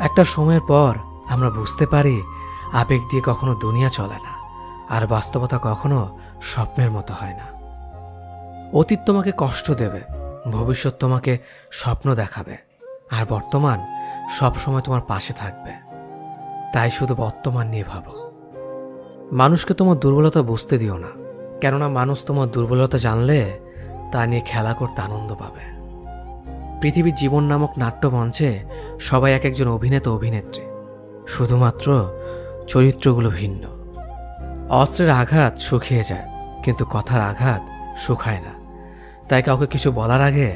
একটা সময়ের পর আমরা বুঝতে পারি আবেগ দিয়ে কখনো দুনিয়া চলে না, আর বাস্তবতা কখনো স্বপ্নের মতো হয় না। অতীত তোমাকে কষ্ট দেবে, ভবিষ্যৎ তোমাকে স্বপ্ন দেখাবে, আর বর্তমান সবসময় তোমার পাশে থাকবে। তাই শুধু বর্তমান নিয়ে ভাবো। মানুষকে তোমার দুর্বলতা বুঝতে দিও না, কেননা মানুষ তোমার দুর্বলতা জানলে তা নিয়ে খেলা করতে আনন্দ পাবে। পৃথিবীর জীবন নামক নাট্যমঞ্চে সবাই এক একজন অভিনেতা অভিনেত্রী, শুধুমাত্র চরিত্রগুলো ভিন্ন। অস্ত্রের আঘাত শুকিয়ে যায়, কিন্তু কথার আঘাত শুকায় না। তাই কাউকে কিছু বলার আগে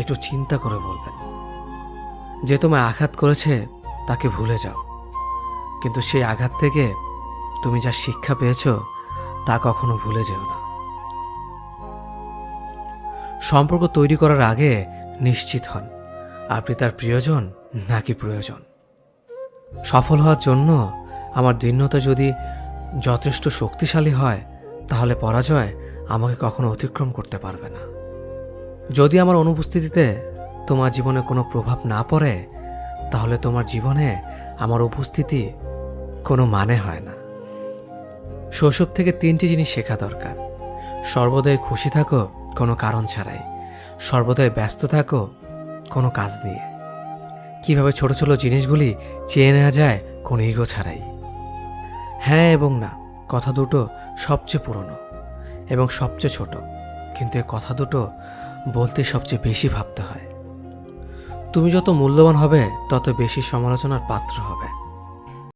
একটু চিন্তা করে বলবেন। যে তোমায় আঘাত করেছে তাকে ভুলে যাও, কিন্তু সেই আঘাত থেকে তুমি যা শিক্ষা পেয়েছো তা কখনো ভুলে যেও না। সম্পর্ক তৈরি করার আগে নিশ্চিত হন আপনি তার প্রিয়জন নাকি প্রয়োজন। সফল হওয়ার জন্য আমার দৃঢ়তা যদি যথেষ্ট শক্তিশালী হয়, তাহলে পরাজয় আমাকে কখনো অতিক্রম করতে পারবে না। যদি আমার অনুপস্থিতিতে তোমার জীবনে কোনো প্রভাব না পড়ে, তাহলে তোমার জীবনে আমার উপস্থিতি কোনো মানে হয় না। শৈশব থেকে 3টি জিনিস শেখা দরকার: সর্বদাই খুশি থাকো কোনো কারণ ছাড়াই, সর্বদাই ব্যস্ত থাকো কোনো কাজ নিয়ে, কিভাবে ছোট ছোট জিনিসগুলি চেয়ে নেওয়া যায় কোনো ইগো ছাড়াই। হ্যাঁ এবং না কথা দুটো সবচেয়ে পুরনো এবং সবচেয়ে ছোট, কিন্তু এই কথা দুটো বলতে সবচেয়ে বেশি ভাবতে হয়। তুমি যত মূল্যবান হবে তত বেশি সমালোচনার পাত্র হবে।